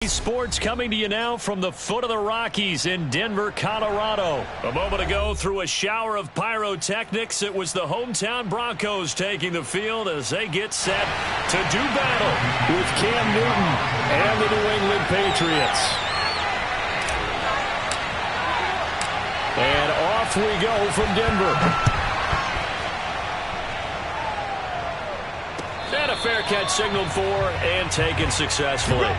Sports coming to you now from the foot of the Rockies in Denver, Colorado. A moment ago, through a shower of pyrotechnics, it was the hometown Broncos taking the field as they get set to do battle with Cam Newton and the New England Patriots. And off we go from Denver. And a fair catch signaled for and taken successfully.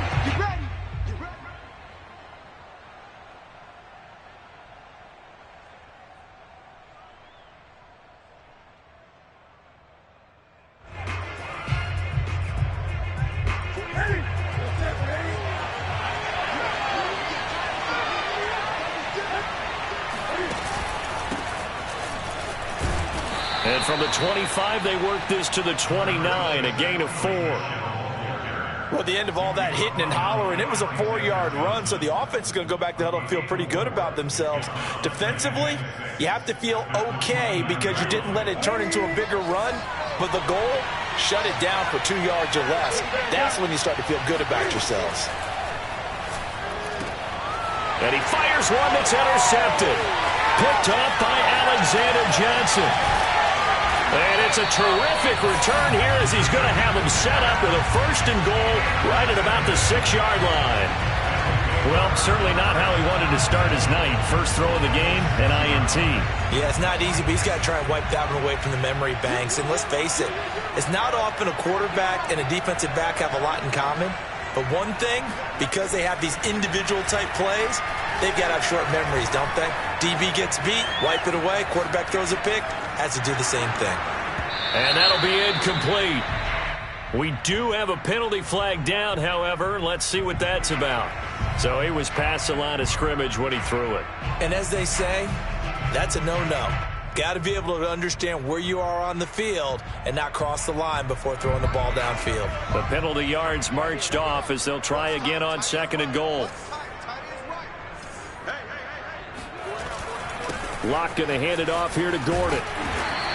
And from the 25, they work this to the 29, a gain of 4. Well, at the end of all that hitting and hollering, it was a 4-yard run, so the offense is going to go back to huddle and feel pretty good about themselves. Defensively, you have to feel okay because you didn't let it turn into a bigger run, but the goal, shut it down for 2 yards or less. That's when you start to feel good about yourselves. And he fires one that's intercepted. Picked off by Alexander Johnson. And it's a terrific return here as he's going to have him set up with a 1st and goal right at about the 6-yard line. Well, certainly not how he wanted to start his night. First throw of the game, an INT. Yeah, it's not easy, but he's got to try and wipe that one away from the memory banks. And let's face it, it's not often a quarterback and a defensive back have a lot in common. But one thing, because they have these individual-type plays, they've got to have short memories, don't they? DB gets beat, wipe it away, quarterback throws a pick, has to do the same thing. And that'll be incomplete. We do have a penalty flag down, however. Let's see what that's about. So he was past the line of scrimmage when he threw it. And as they say, that's a no-no. Got to be able to understand where you are on the field and not cross the line before throwing the ball downfield. The penalty yards marched off as they'll try again on 2nd and goal. Locke going to hand it off here to Gordon.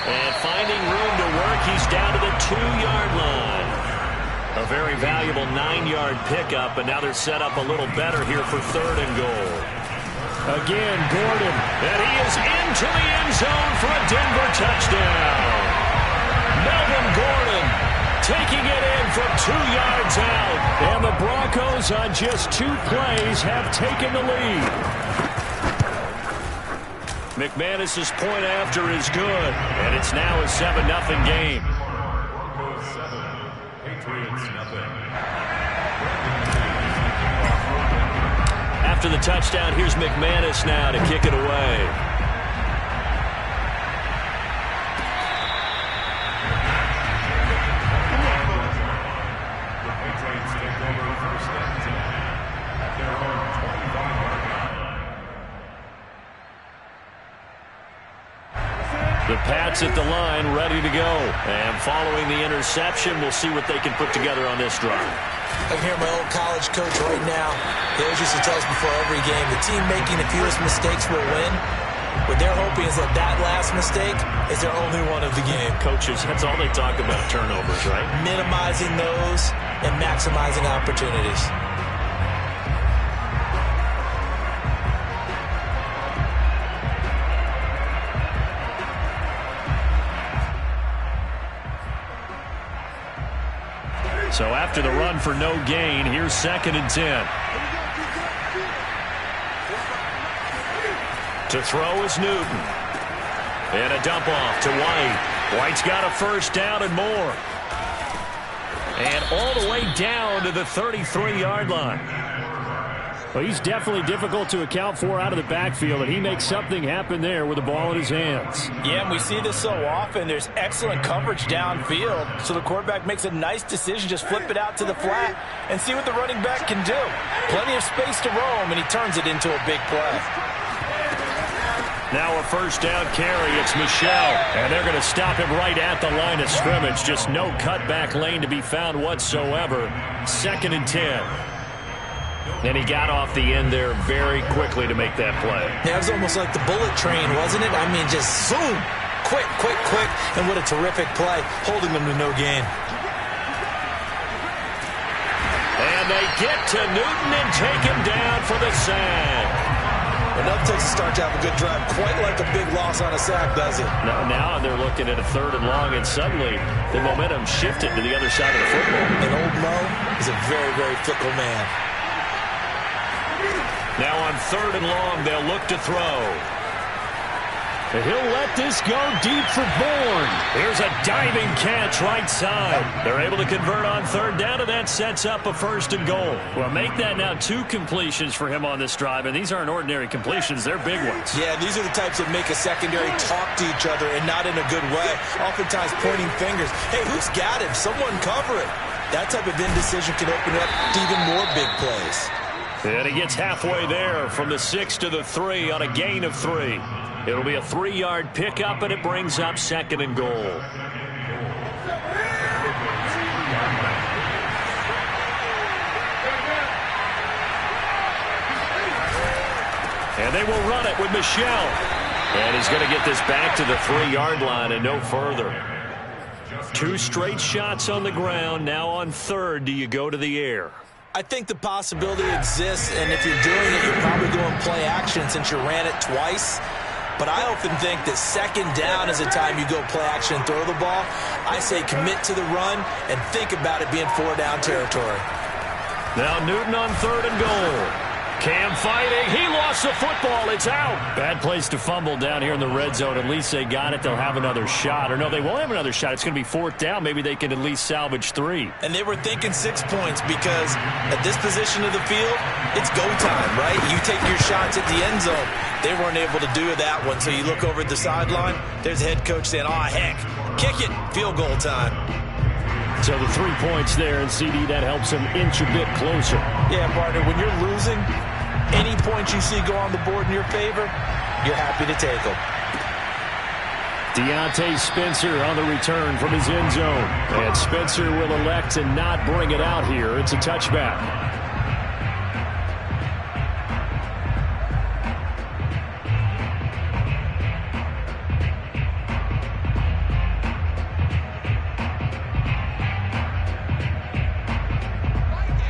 And finding room to work, he's down to the 2-yard line. A very valuable 9-yard pickup, but now they're set up a little better here for 3rd and goal. Again, Gordon, and he is into the end zone for a Denver touchdown. Melvin Gordon taking it in from 2 yards out. And the Broncos on just 2 plays have taken the lead. McManus's point after is good, and it's now a 7-0 game. Broncos 7, Patriots nothing. After the touchdown, here's McManus now to kick it away. The Patriots take over 1st and 10 at their own 25-yard line. The Pats at the line, ready to go. And following the interception, we'll see what they can put together on this drive. I'm here, my old college coach right now. He always used to tell us before every game, the team making the fewest mistakes will win. What they're hoping is that that last mistake is their only one of the game. Coaches, that's all they talk about, turnovers, right? Minimizing those and maximizing opportunities. So after the run for no gain, here's 2nd and 10. To throw is Newton. And a dump off to White. White's got a 1st down and more. And all the way down to the 33-yard line. Well, he's definitely difficult to account for out of the backfield, and he makes something happen there with the ball in his hands. Yeah, and we see this so often. There's excellent coverage downfield, so the quarterback makes a nice decision, just flip it out to the flat and see what the running back can do. Plenty of space to roam, and he turns it into a big play. Now a 1st down carry. It's Michelle, and they're going to stop him right at the line of scrimmage. Just no cutback lane to be found whatsoever. 2nd and 10. And he got off the end there very quickly to make that play. Yeah, it was almost like the bullet train, wasn't it? I mean, just zoom, quick, quick, quick, and what a terrific play, holding them to no gain. And they get to Newton and take him down for the sack. Enough takes a start to have a good drive. Quite like a big loss on a sack, does it? Now they're looking at a 3rd and long, and suddenly the momentum shifted to the other side of the football. And old Mo is a very, very fickle man. Now on 3rd and long, they'll look to throw. He'll let this go deep for Bourne. Here's a diving catch right side. They're able to convert on 3rd down, and that sets up a 1st and goal. Well, make that now 2 completions for him on this drive, and these aren't ordinary completions. They're big ones. Yeah, these are the types that make a secondary talk to each other and not in a good way. Oftentimes pointing fingers. Hey, who's got him? Someone cover it. That type of indecision can open up to even more big plays. And he gets halfway there from the 6 to the 3 on a gain of 3. It'll be a 3-yard pickup, and it brings up 2nd and goal. And they will run it with Michel. And he's going to get this back to the 3-yard line and no further. 2 straight shots on the ground. Now on 3rd, do you go to the air? I think the possibility exists, and if you're doing it, you're probably going play action since you ran it twice. But I often think that 2nd down is a time you go play action and throw the ball. I say commit to the run and think about it being 4-down territory. Now Newton on 3rd and goal. Cam fighting. He lost the football. It's out. Bad place to fumble down here in the red zone. At least they got it. They'll have another shot. Or no, they won't have another shot. It's going to be 4th down. Maybe they can at least salvage 3. And they were thinking 6 points because at this position of the field, it's go time, right? You take your shots at the end zone. They weren't able to do that one. So you look over at the sideline. There's the head coach saying, "Oh, heck, kick it. Field goal time." So the 3 points there, and CD, that helps them inch a bit closer. Yeah, partner, when you're losing, any points you see go on the board in your favor, you're happy to take them. Deontay Spencer on the return from his end zone. And Spencer will elect to not bring it out here. It's a touchback.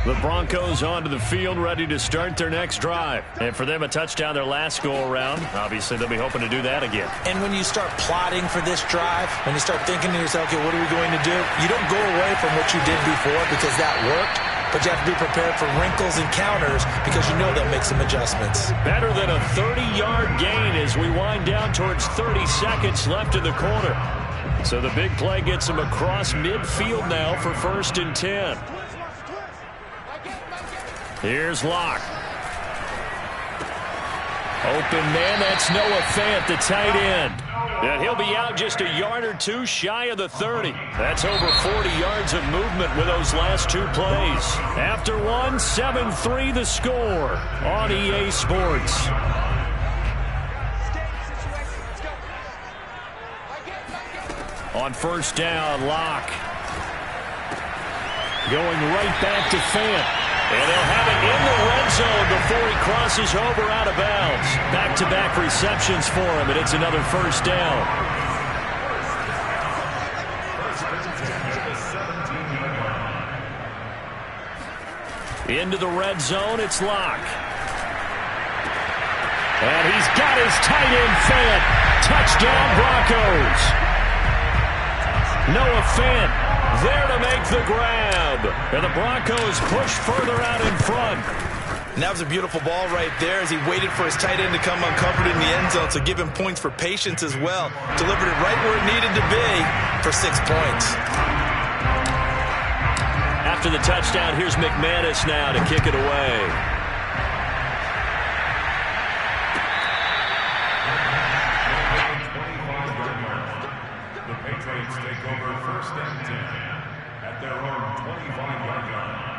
The Broncos onto the field, ready to start their next drive. And for them, a touchdown their last go-around. Obviously, they'll be hoping to do that again. And when you start plotting for this drive, when you start thinking to yourself, okay, what are we going to do? You don't go away from what you did before because that worked, but you have to be prepared for wrinkles and counters because you know they'll make some adjustments. Better than a 30-yard gain as we wind down towards 30 seconds left in the quarter. So the big play gets them across midfield now for 1st and 10. Here's Locke. Open man, that's Noah Fant, the tight end. And he'll be out just a yard or 2 shy of the 30. That's over 40 yards of movement with those last 2 plays. After one, 7-3 the score on EA Sports. On 1st down, Locke. Going right back to Fant. And they'll have it in the red zone before he crosses over out of bounds. Back-to-back receptions for him, and it's another 1st down. Into the red zone, it's Locke. And he's got his tight end Fant. Touchdown Broncos. Noah Fant there to make the grab. And the Broncos push further out in front. And that was a beautiful ball right there as he waited for his tight end to come uncovered in the end zone, so give him points for patience as well. Delivered it right where it needed to be for 6 points. After the touchdown, here's McManus now to kick it away. The Patriots take over 1st and 10 at their own 25-yard line.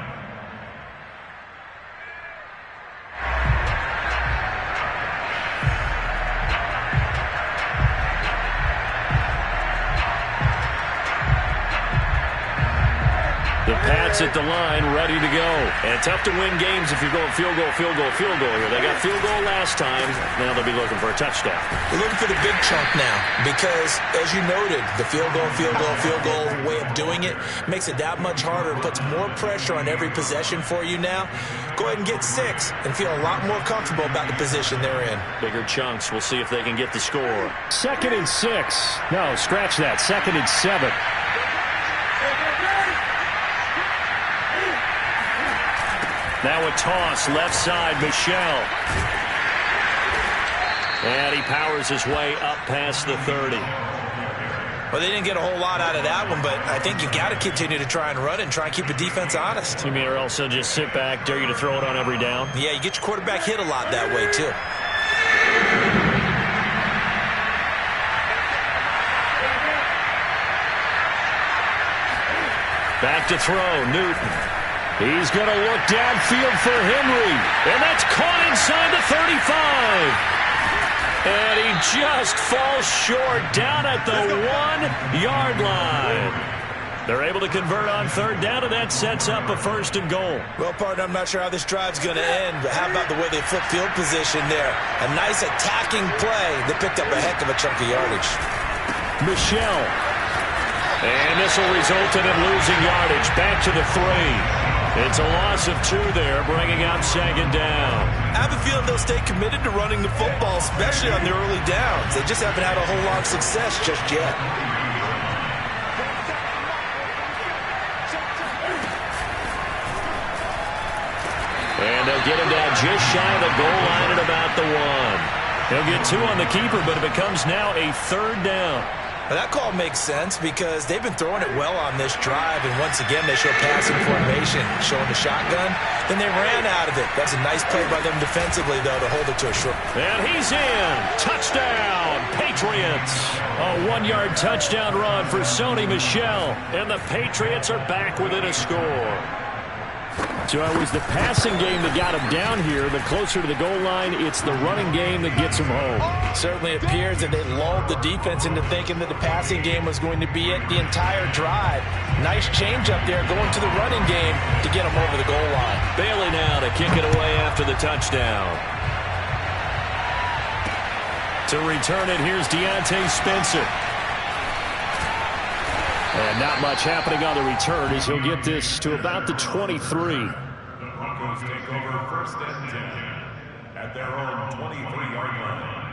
The Pats at the line, ready to go. And tough to win games if you're going field goal here. They got field goal last time. Now they'll be looking for a touchdown. They're looking for the big chunk now because, as you noted, the field goal way of doing it makes it that much harder and puts more pressure on every possession for you now. Go ahead and get 6 and feel a lot more comfortable about the position they're in. Bigger chunks. We'll see if they can get the score. 2nd and 6. No, scratch that. 2nd and 7. Now a toss, left side, Michel. And he powers his way up past the 30. Well, they didn't get a whole lot out of that one, but I think you got to continue to try and run it and try and keep the defense honest. You mean, or else they'll just sit back, dare you to throw it on every down? Yeah, you get your quarterback hit a lot that way, too. Back to throw, Newton. He's going to look downfield for Henry. And that's caught inside the 35. And he just falls short down at the 1-yard line. They're able to convert on 3rd down, and that sets up a 1st and goal. Well, partner, I'm not sure how this drive's going to end, but how about the way they flip field position there? A nice attacking play that picked up a heck of a chunk of yardage. Michel. And this will result in him losing yardage. Back to the 3. It's a loss of 2 there, bringing up 2nd down. I have a feeling they'll stay committed to running the football, especially on their early downs. They just haven't had a whole lot of success just yet. And they'll get him down just shy of the goal line at about the 1. He'll get 2 on the keeper, but it becomes now a 3rd down. Now that call makes sense because they've been throwing it well on this drive, and once again they show passing formation, showing the shotgun. Then they ran out of it. That's a nice play by them defensively, though, to hold it to a short. And he's in. Touchdown, Patriots. A 1-yard touchdown run for Sony Michel, and the Patriots are back within a score. So it was the passing game that got him down here. The closer to the goal line, it's the running game that gets him home. It certainly appears that they lulled the defense into thinking that the passing game was going to be it the entire drive. Nice change up there going to the running game to get him over the goal line. Bailey now to kick it away after the touchdown. To return it, here's Deontay Spencer. And not much happening on the return as he'll get this to about the 23. The Broncos take over 1st and 10 at their own 23-yard line.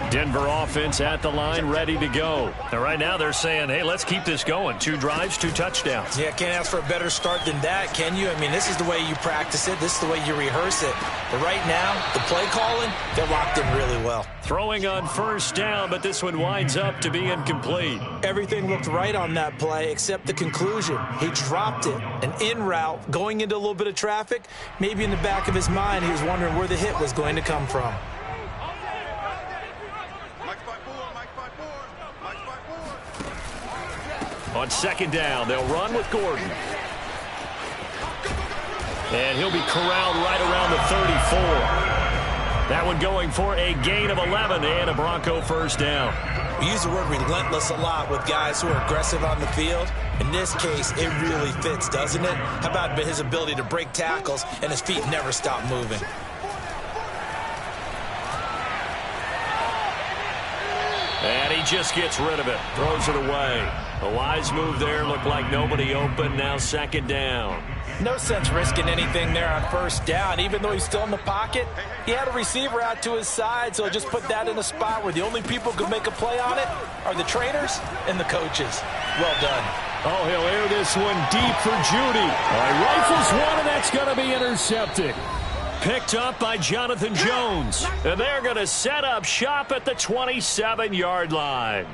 Denver offense at the line, ready to go. And right now they're saying, hey, let's keep this going. 2 drives, 2 touchdowns. Yeah, can't ask for a better start than that, can you? I mean, this is the way you practice it. This is the way you rehearse it. But right now, the play calling, they're locked in really well. Throwing on 1st down, but this one winds up to be incomplete. Everything looked right on that play except the conclusion. He dropped it. An in route, going into a little bit of traffic. Maybe in the back of his mind, he was wondering where the hit was going to come from. On 2nd down, they'll run with Gordon. And he'll be corralled right around the 34. That one going for a gain of 11 and a Bronco 1st down. We use the word relentless a lot with guys who are aggressive on the field. In this case, it really fits, doesn't it? How about his ability to break tackles and his feet never stop moving? And he just gets rid of it, throws it away. A wise move there, looked like nobody open, now 2nd down. No sense risking anything there on 1st down. Even though he's still in the pocket, he had a receiver out to his side, so just put that in a spot where the only people who can make a play on it are the trainers and the coaches. Well done. Oh, he'll air this one deep for Judy. All right, rifles one, and that's going to be intercepted. Picked up by Jonathan Jones. And they're going to set up shop at the 27-yard line.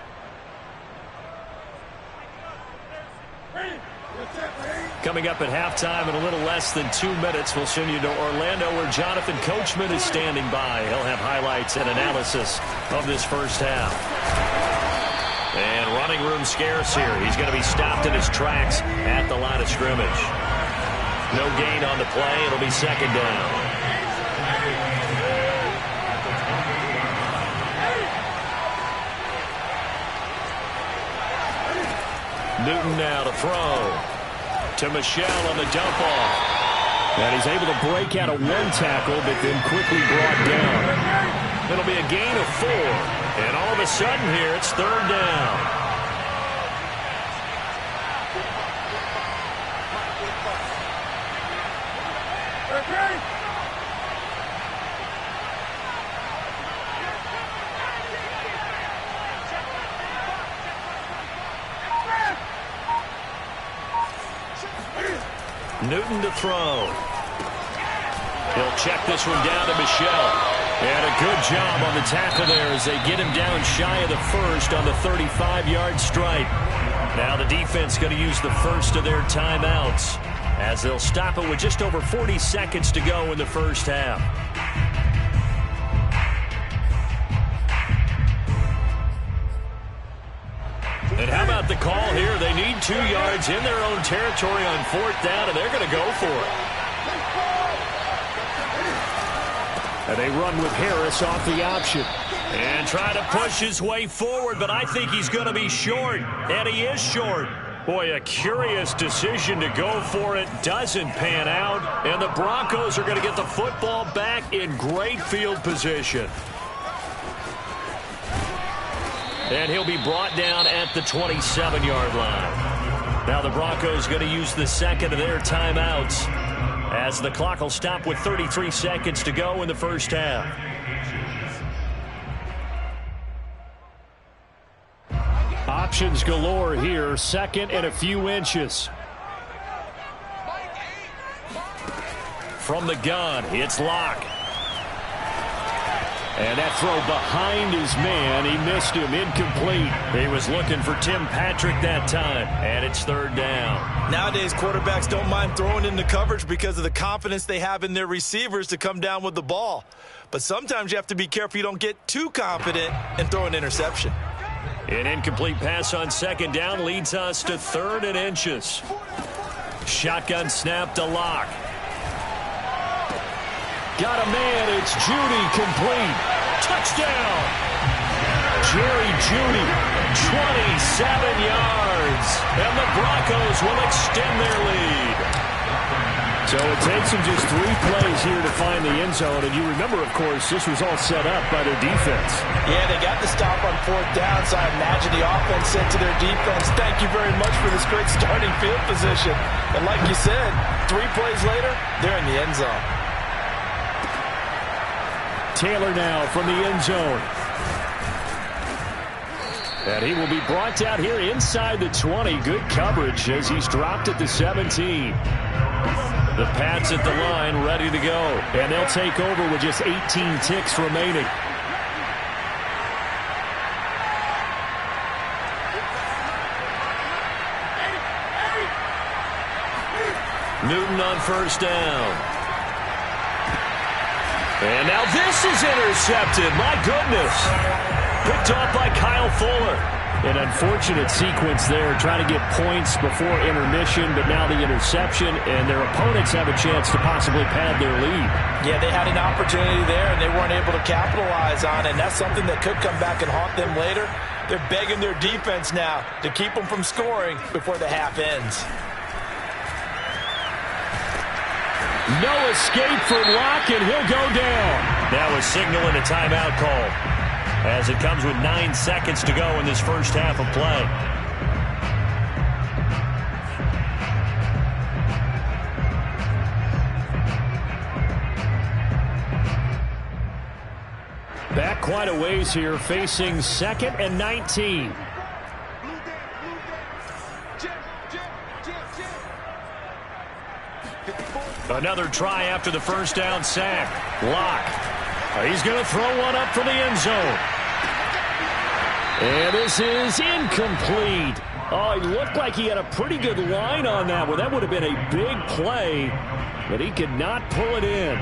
Coming up at halftime in a little less than 2 minutes, we'll send you to Orlando where Jonathan Coachman is standing by. He'll have highlights and analysis of this 1st half. And running room scarce here. He's going to be stopped in his tracks at the line of scrimmage. No gain on the play. It'll be 2nd down. Newton now to throw. To Michel on the dump off. And he's able to break out of one tackle, but then quickly brought down. It'll be a gain of 4. And all of a sudden here, it's 3rd down. Newton to throw. He'll check this one down to Michel. And a good job on the tackle there as they get him down shy of the first on the 35-yard stripe. Now the defense going to use the first of their timeouts as they'll stop it with just over 40 seconds to go in the first half. And how about the call here? They need 2 yards in their own territory on 4th down, and they're going to go for it. And they run with Harris off the option. And try to push his way forward, but I think he's going to be short. And he is short. Boy, a curious decision to go for it. Doesn't pan out. And the Broncos are going to get the football back in great field position. And he'll be brought down at the 27-yard line. Now the Broncos going to use the second of their timeouts as the clock will stop with 33 seconds to go in the first half. Options galore here. 2nd and a few inches. From the gun, it's Locke. And that throw behind his man, he missed him, incomplete. He was looking for Tim Patrick that time, and it's 3rd down. Nowadays, quarterbacks don't mind throwing into coverage because of the confidence they have in their receivers to come down with the ball. But sometimes you have to be careful you don't get too confident and throw an interception. An incomplete pass on 2nd down leads us to 3rd and inches. Shotgun snap to Locke. Got a man, it's Judy, complete. Touchdown! Jerry Judy, 27 yards. And the Broncos will extend their lead. So it takes them just 3 plays here to find the end zone. And you remember, of course, this was all set up by their defense. Yeah, they got the stop on 4th down, so I imagine the offense said to their defense, thank you very much for this great starting field position. And like you said, 3 plays later, they're in the end zone. Taylor now from the end zone. And he will be brought down here inside the 20. Good coverage as he's dropped at the 17. The Pats at the line ready to go. And they'll take over with just 18 ticks remaining. Newton on 1st down. And now this is intercepted. My goodness. Picked off by Kyle Fuller. An unfortunate sequence there, trying to get points before intermission, but now the interception, and their opponents have a chance to possibly pad their lead. Yeah, they had an opportunity there, and they weren't able to capitalize on it, and that's something that could come back and haunt them later. They're begging their defense now to keep them from scoring before the half ends. No escape from Locke, and he'll go down. That was signaling a timeout call as it comes with 9 seconds to go in this first half of play. Back quite a ways here, facing 2nd and 19. Another try after the first down sack. Locke. He's going to throw one up from the end zone. And this is incomplete. Oh, he looked like he had a pretty good line on that one. That would have been a big play, but he could not pull it in.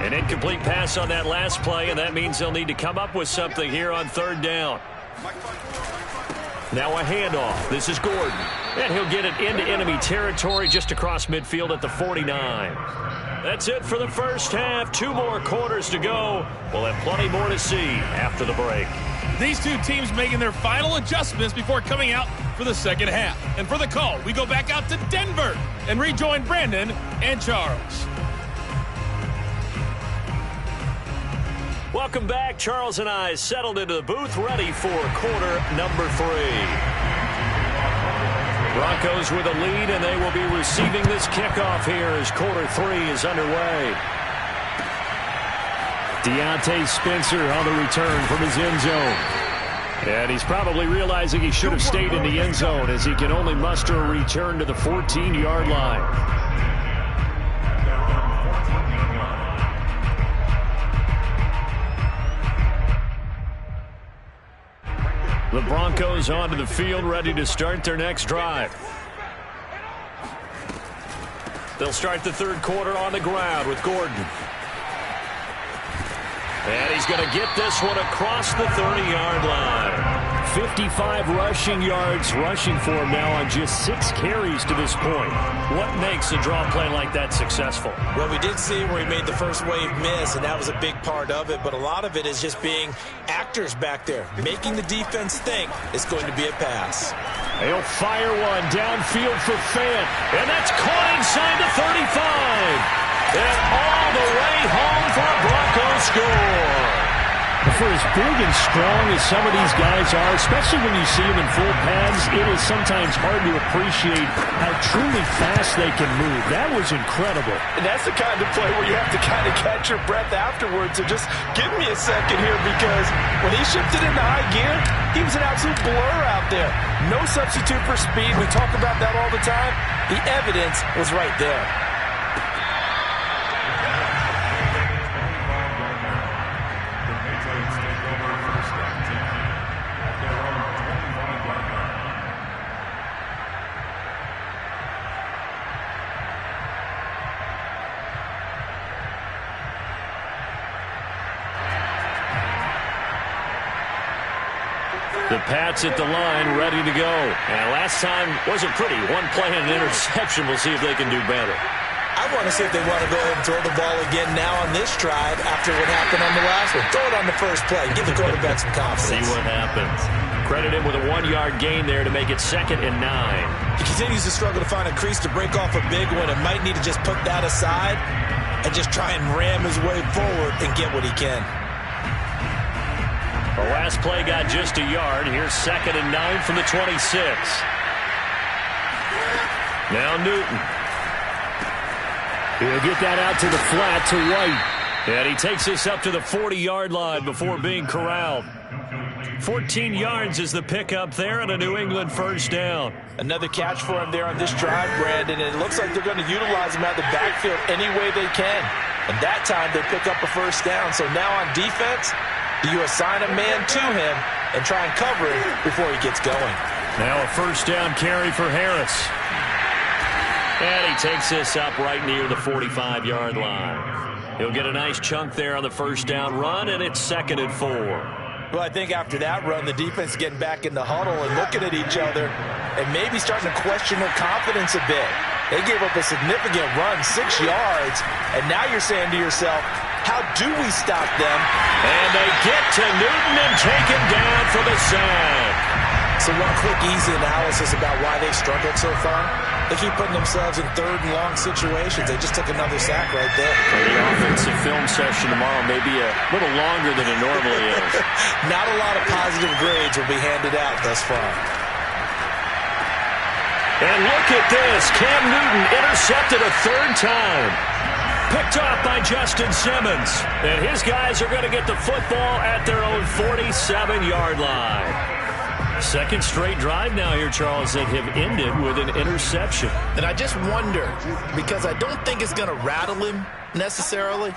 An incomplete pass on that last play, and that means they'll need to come up with something here on 3rd down. Now a handoff. This is Gordon. And he'll get it into enemy territory just across midfield at the 49. That's it for the first half. 2 more quarters to go. We'll have plenty more to see after the break. These two teams making their final adjustments before coming out for the second half. And for the call, we go back out to Denver and rejoin Brandon and Charles. Welcome back. Charles and I settled into the booth, ready for quarter number 3. Broncos with a lead, and they will be receiving this kickoff here as quarter 3 is underway. Deontay Spencer on the return from his end zone. And he's probably realizing he should have stayed in the end zone as he can only muster a return to the 14-yard line. The Broncos onto the field, ready to start their next drive. They'll start the third quarter on the ground with Gordon. And he's going to get this one across the 30-yard line. 55 rushing yards rushing for him now on just 6 carries to this point. What makes a draw play like that successful? Well, we did see where he made the first wave miss, and that was a big part of it. But a lot of it is just being actors back there, making the defense think it's going to be a pass. He'll fire one downfield for Fant, and that's caught inside the 35. And all the way home for a Broncos score. For as big and strong as some of these guys are, especially when you see them in full pads, it is sometimes hard to appreciate how truly fast they can move. That was incredible. And that's the kind of play where you have to kind of catch your breath afterwards. So just give me a second here, because when he shifted into high gear, he was an absolute blur out there. No substitute for speed. We talk about that all the time. The evidence was right there. The Pats at the line, ready to go. And last time wasn't pretty. One play and an interception. We'll see if they can do better. I want to see if they want to go ahead and throw the ball again now on this drive after what happened on the last one. Throw it on the first play. Give the quarterback some confidence. See what happens. Credit him with a 1-yard gain there to make it 2nd and 9. He continues to struggle to find a crease to break off a big one, and might need to just put that aside and just try and ram his way forward and get what he can. The last play got just a yard. Here's 2nd and 9 from the 26. Now Newton. He'll get that out to the flat to White. And he takes this up to the 40-yard line before being corralled. 14 yards is the pickup there and a New England first down. Another catch for him there on this drive, Brandon, and it looks like they're going to utilize him out of the backfield any way they can. And that time they pick up a first down. So now on defense, you assign a man to him and try and cover him before he gets going. Now a first down carry for Harris. And he takes this up right near the 45-yard line. He'll get a nice chunk there on the first down run, and it's 2nd and 4. Well, I think after that run, the defense is getting back in the huddle and looking at each other and maybe starting to question their confidence a bit. They gave up a significant run, 6 yards, and now you're saying to yourself, how do we stop them? And they get to Newton and take him down for the sack. So one quick, easy analysis about why they struggled so far. They keep putting themselves in 3rd and long situations. They just took another sack right there. The offensive film session tomorrow may be a little longer than it normally is. Not a lot of positive grades will be handed out thus far. And look at this. Cam Newton intercepted a 3rd time. Picked off by Justin Simmons. And his guys are going to get the football at their own 47-yard line. 2nd straight drive now here, Charles, that have ended with an interception. And I just wonder, because I don't think it's going to rattle him necessarily,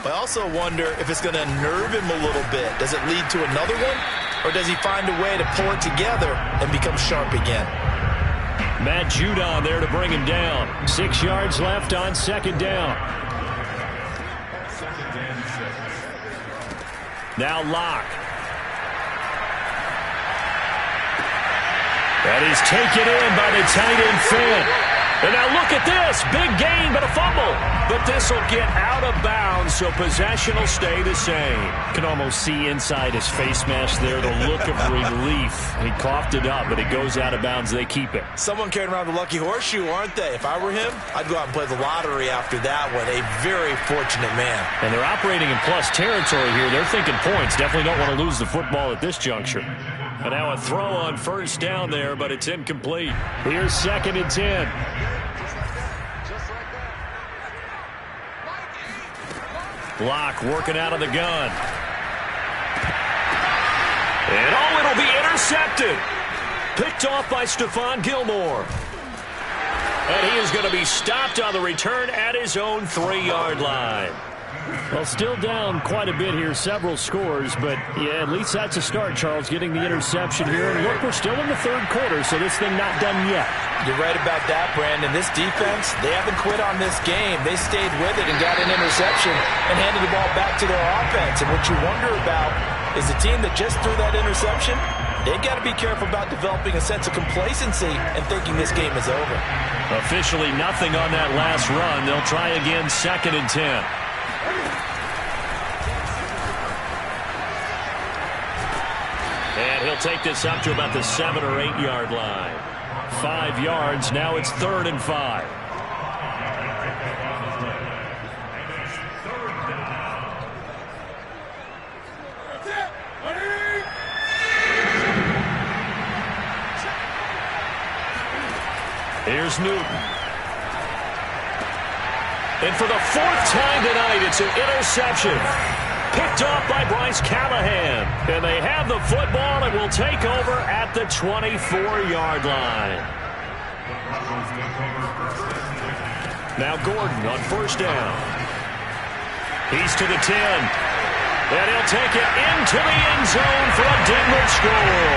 but I also wonder if it's going to unnerve him a little bit. Does it lead to another one? Or does he find a way to pull it together and become sharp again? Matt Judon there to bring him down. 6 yards left on 2nd down. Now Locke. And he's taken in by the tight end Finn. And now look at this. Big gain, but a fumble. But this will get out of bounds, so possession will stay the same. Can almost see inside his face mask there, the look of relief. He coughed it up, but it goes out of bounds. They keep it. Someone carrying around the lucky horseshoe, aren't they? If I were him, I'd go out and play the lottery after that one. A very fortunate man. And they're operating in plus territory here. They're thinking points. Definitely don't want to lose the football at this juncture. And now a throw on first down there, but it's incomplete. Here's 2nd and 10. Block working out of the gun. And it'll be intercepted. Picked off by Stephon Gilmore. And he is going to be stopped on the return at his own 3-yard line. Well, still down quite a bit here, several scores, but yeah, at least that's a start, Charles, getting the interception here. And look, we're still in the 3rd quarter, so this thing not done yet. You're right about that, Brandon. This defense, they haven't quit on this game. They stayed with it and got an interception and handed the ball back to their offense. And what you wonder about is the team that just threw that interception, they've got to be careful about developing a sense of complacency and thinking this game is over. Officially nothing on that last run. They'll try again, 2nd and 10. And he'll take this up to about the 7 or 8 yard line. 5 yards. Now it's 3rd and 5. Here's Newton. And for the 4th time tonight, it's an interception. Picked off by Bryce Callahan. And they have the football and will take over at the 24-yard line. Now Gordon on first down. He's to the 10. And he'll take it into the end zone for a Denver score.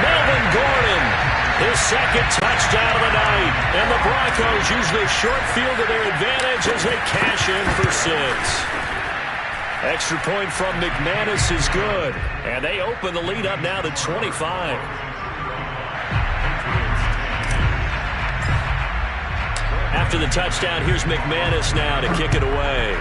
Melvin Gordon, his 2nd touchdown of the night. And the Broncos use the short field to their advantage as they cash in for 6. Extra point from McManus is good. And they open the lead up now to 25. After the touchdown, here's McManus now to kick it away.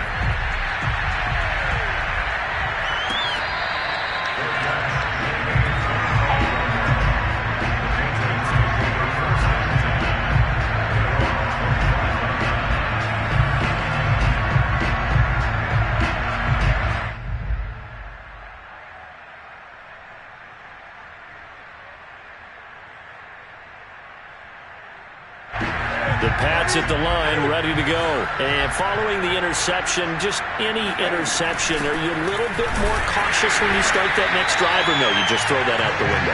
The Pats at the line, ready to go. And following the interception, just any interception, are you a little bit more cautious when you start that next drive, or no, you just throw that out the window?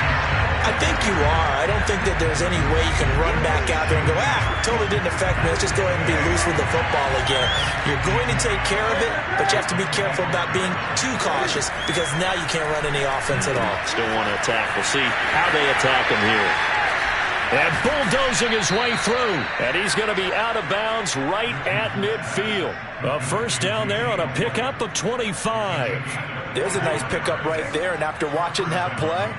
I think you are. I don't think that there's any way you can run back out there and go, totally didn't affect me. Let's just go ahead and be loose with the football again. You're going to take care of it, but you have to be careful about being too cautious because now you can't run any offense at all. Still want to attack. We'll see how they attack him here. And bulldozing his way through. And he's going to be out of bounds right at midfield. A first down there on a pickup of 25. There's a nice pickup right there. And after watching that play,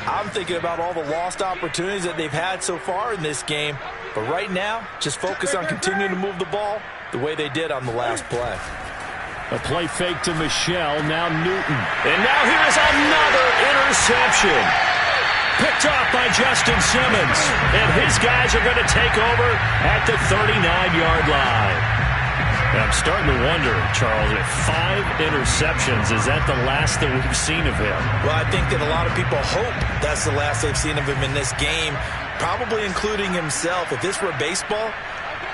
I'm thinking about all the lost opportunities that they've had so far in this game. But right now, just focus on continuing to move the ball the way they did on the last play. A play fake to Michelle. Now Newton. And now here's another interception. Picked off by Justin Simmons. And his guys are going to take over at the 39-yard line. I'm starting to wonder, Charles, if 5 interceptions, is that the last that we've seen of him? Well, I think that a lot of people hope that's the last they've seen of him in this game, probably including himself. If this were baseball,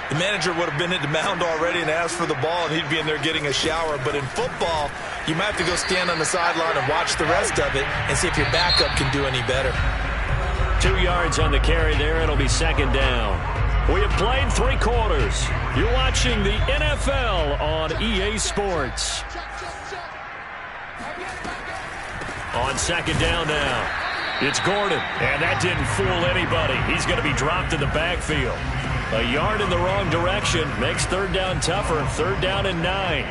the manager would have been at the mound already and asked for the ball, and he'd be in there getting a shower. But in football, you might have to go stand on the sideline and watch the rest of it and see if your backup can do any better. 2 yards on the carry there. It'll be second down. We have played 3 quarters. You're watching the NFL on EA Sports. On second down now, it's Gordon. And that didn't fool anybody. He's going to be dropped in the backfield. A yard in the wrong direction makes third down tougher. 3rd down and 9.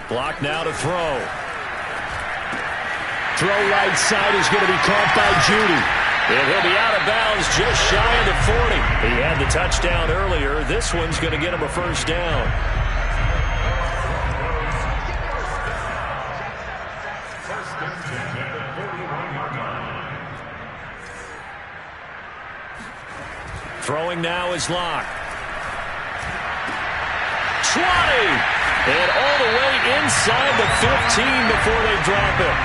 Block now to throw. Throw right side is going to be caught by Judy. And he'll be out of bounds just shy of the 40. He had the touchdown earlier. This one's going to get him a first down. Throwing now is Locke. 20! And all the way inside the 15 before they drop it.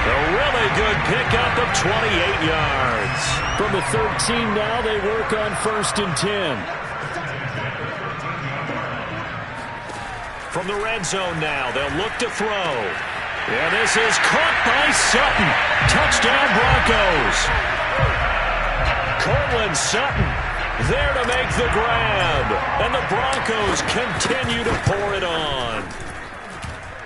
A really good pickup of 28 yards. From the 13 now, they work on 1st and 10. From the red zone now, they'll look to throw. And this is caught by Sutton. Touchdown Broncos. Cortland Sutton there to make the grab. And the Broncos continue to pour it on.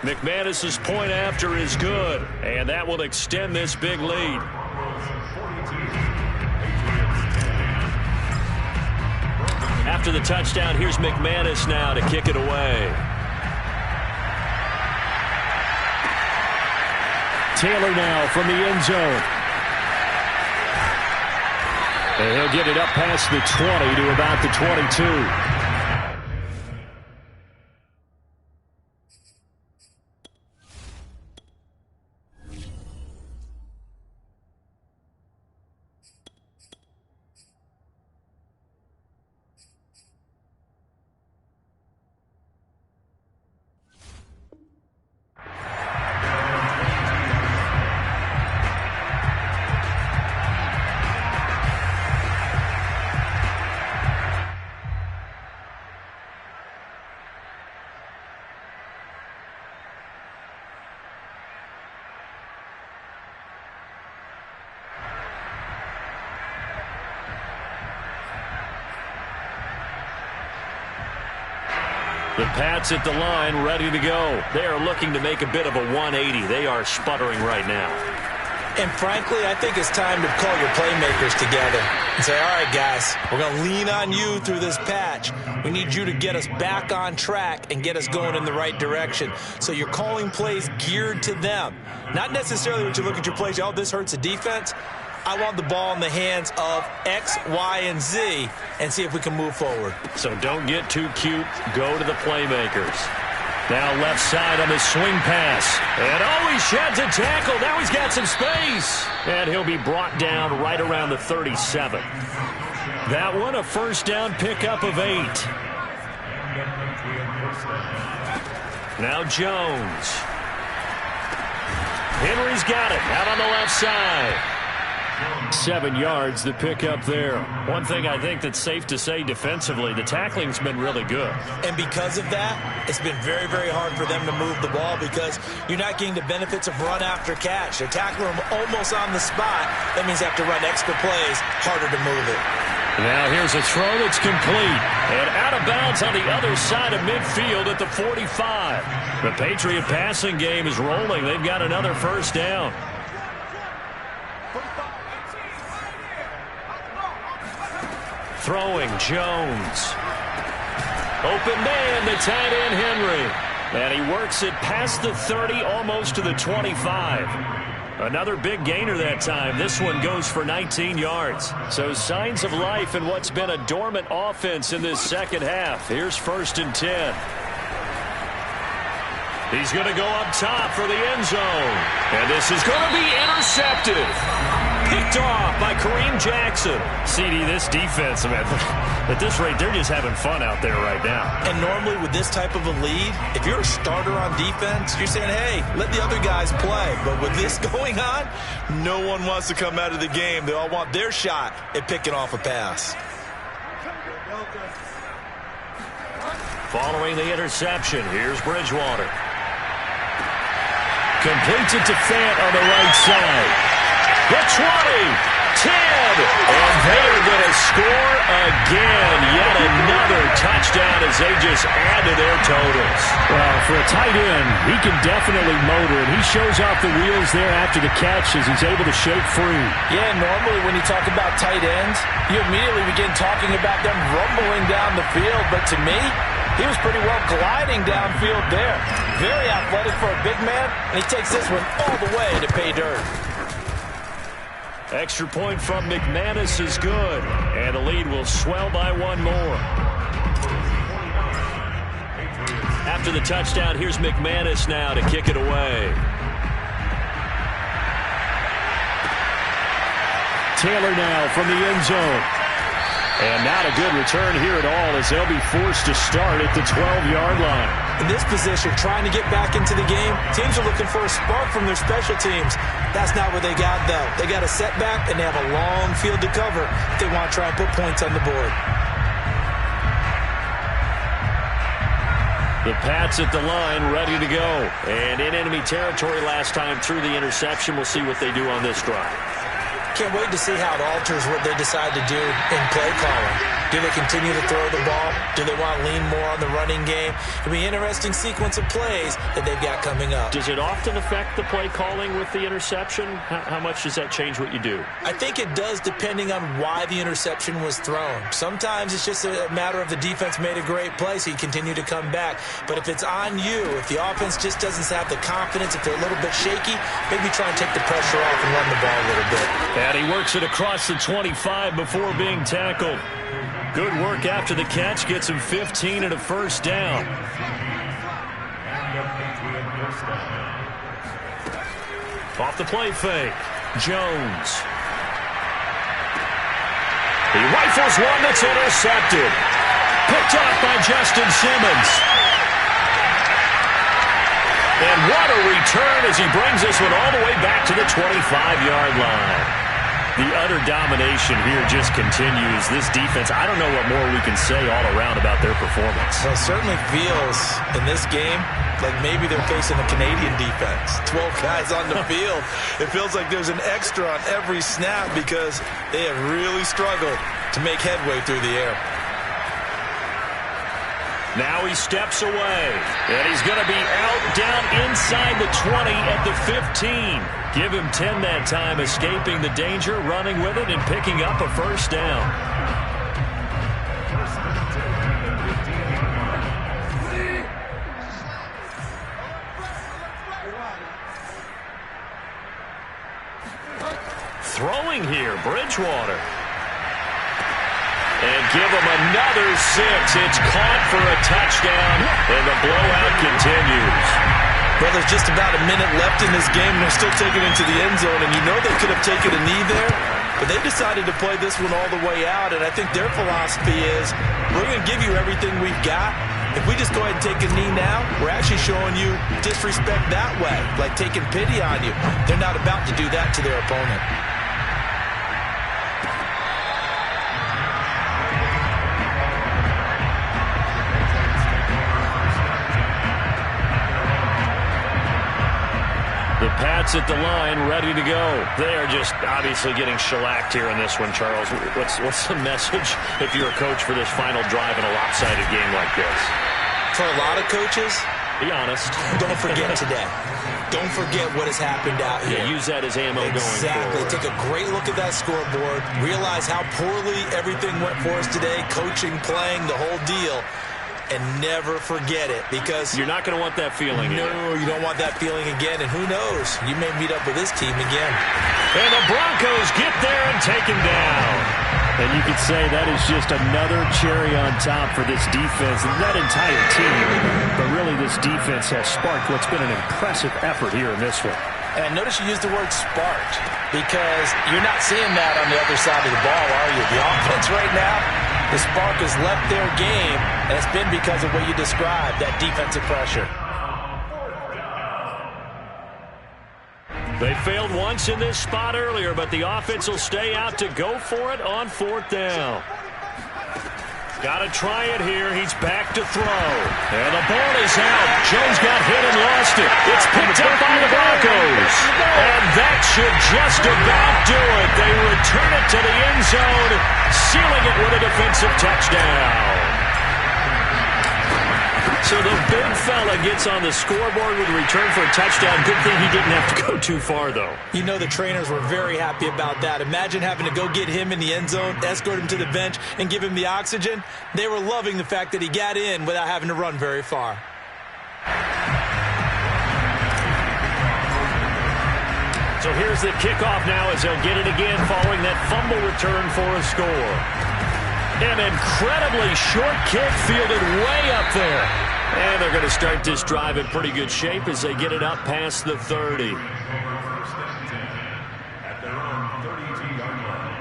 McManus's point after is good, and that will extend this big lead. After the touchdown, here's McManus now to kick it away. Taylor now from the end zone. And he'll get it up past the 20 to about the 22. The Pats at the line, ready to go. They are looking to make a bit of a 180. They are sputtering right now. And frankly, I think it's time to call your playmakers together and say, all right, guys, we're going to lean on you through this patch. We need you to get us back on track and get us going in the right direction. So you're calling plays geared to them. Not necessarily when you look at your plays, oh, this hurts the defense. I want the ball in the hands of X, Y, and Z and see if we can move forward. So don't get too cute. Go to the playmakers. Now left side on the swing pass. And oh, he sheds a tackle. Now he's got some space. And he'll be brought down right around the 37. That one a first down pickup of 8. Now Jones. Henry's got it out on the left side. 7 yards, the pickup there. One thing I think that's safe to say defensively, the tackling's been really good. And because of that, it's been very, very hard for them to move the ball because you're not getting the benefits of run after catch. They're tackling them almost on the spot. That means they have to run extra plays, harder to move it. Now here's a throw that's complete. And out of bounds on the other side of midfield at the 45. The Patriot passing game is rolling. They've got another first down. Throwing Jones. Open man, the tight end Henry. And he works it past the 30, almost to the 25. Another big gainer that time. This one goes for 19 yards. So signs of life in what's been a dormant offense in this second half. Here's 1st and 10. He's going to go up top for the end zone. And this is going to be intercepted. Picked off by Kareem Jackson. CD, this defense, man, at this rate, they're just having fun out there right now. And normally with this type of a lead, if you're a starter on defense, you're saying, hey, let the other guys play. But with this going on, no one wants to come out of the game. They all want their shot at picking off a pass. Following the interception, here's Bridgewater. Completes it to Fant on the right side. The 20, 10, and they are going to score again. Yet another touchdown as they just add to their totals. Well, for a tight end, he can definitely motor, and he shows off the wheels there after the catch as he's able to shake free. Yeah, normally when you talk about tight ends, you immediately begin talking about them rumbling down the field, but to me, he was pretty well gliding downfield there. Very athletic for a big man, and he takes this one all the way to pay dirt. Extra point from McManus is good, and the lead will swell by one more. After the touchdown, here's McManus now to kick it away. Taylor now from the end zone. And not a good return here at all as they'll be forced to start at the 12-yard line. In this position, trying to get back into the game, teams are looking for a spark from their special teams. That's not what they got, though. They got a setback, and they have a long field to cover if they want to try and put points on the board. The Pats at the line, ready to go. And in enemy territory last time through the interception. We'll see what they do on this drive. Can't wait to see how it alters what they decide to do in play calling. Do they continue to throw the ball? Do they want to lean more on the running game? It'll be an interesting sequence of plays that they've got coming up. Does it often affect the play calling with the interception? How much does that change what you do? I think it does depending on why the interception was thrown. Sometimes it's just a matter of the defense made a great play, so you continue to come back. But if it's on you, if the offense just doesn't have the confidence, if they're a little bit shaky, maybe try and take the pressure off and run the ball a little bit. And he works it across the 25 before being tackled. Good work after the catch. Gets him 15 and a first down. Off the play fake. Jones. He rifles one that's intercepted. Picked off by Justin Simmons. And what a return as he brings this one all the way back to the 25-yard line. The utter domination here just continues. This defense, I don't know what more we can say all around about their performance. Well, it certainly feels in this game like maybe they're facing a Canadian defense. 12 guys on the field. It feels like there's an extra on every snap because they have really struggled to make headway through the air. Now he steps away, and he's going to be out down inside the 20 at the 15. Give him 10 that time, escaping the danger, running with it, and picking up a first down. Throwing here, Bridgewater. And give him another 6. It's caught for a touchdown, and the blowout continues. Well, there's just about a minute left in this game, and they're still taking it into the end zone, and you know they could have taken a knee there, but they decided to play this one all the way out, and I think their philosophy is, we're going to give you everything we've got. If we just go ahead and take a knee now, we're actually showing you disrespect that way, like taking pity on you. They're not about to do that to their opponent. The Pats at the line, ready to go. They are just obviously getting shellacked here in this one, Charles. What's the message if you're a coach for this final drive in a lopsided game like this? For a lot of coaches, be honest. Don't forget today. Don't forget what has happened out here. Yeah, use that as ammo going forward. Exactly. Take a great look at that scoreboard. Realize how poorly everything went for us today. Coaching, playing, the whole deal. And never forget it, because you're not going to want that feeling again. No, you don't want that feeling again, and who knows? You may meet up with this team again. And the Broncos get there and take him down. And you could say that is just another cherry on top for this defense and that entire team. But really, this defense has sparked what's been an impressive effort here in this one. And notice you use the word sparked, because you're not seeing that on the other side of the ball, are you? The offense right now, the spark has left their game, and it's been because of what you described, that defensive pressure. They failed once in this spot earlier, but the offense will stay out to go for it on 4th down. Got to try it here. He's back to throw. And the ball is out. Jones got hit and lost it. It's picked up by the Broncos. And that should just about do it. They return it to the end zone, sealing it with a defensive touchdown. So the big fella gets on the scoreboard with a return for a touchdown. Good thing he didn't have to go too far, though. You know the trainers were very happy about that. Imagine having to go get him in the end zone, escort him to the bench, and give him the oxygen. They were loving the fact that he got in without having to run very far. So here's the kickoff now as they'll get it again following that fumble return for a score. An incredibly short kick fielded way up there. And they're going to start this drive in pretty good shape as they get it up past the 30. At their own 32-yard line.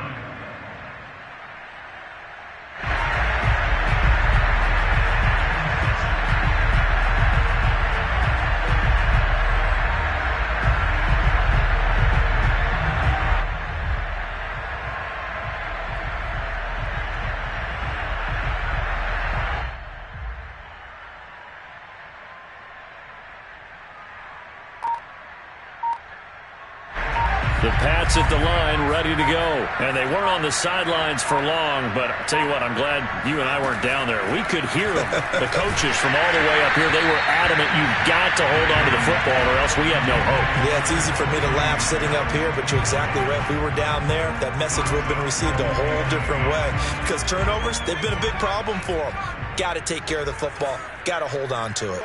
The Pats at the line, ready to go. And they weren't on the sidelines for long, but I'll tell you what, I'm glad you and I weren't down there. We could hear them. The coaches from all the way up here, they were adamant, you've got to hold on to the football or else we have no hope. Yeah, it's easy for me to laugh sitting up here, but you're exactly right. If we were down there, that message would have been received a whole different way. Because turnovers, they've been a big problem for them. Got to take care of the football. Got to hold on to it.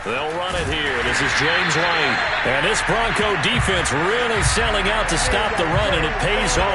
They'll run it here. This is James White. And this Bronco defense really selling out to stop the run, and it pays off.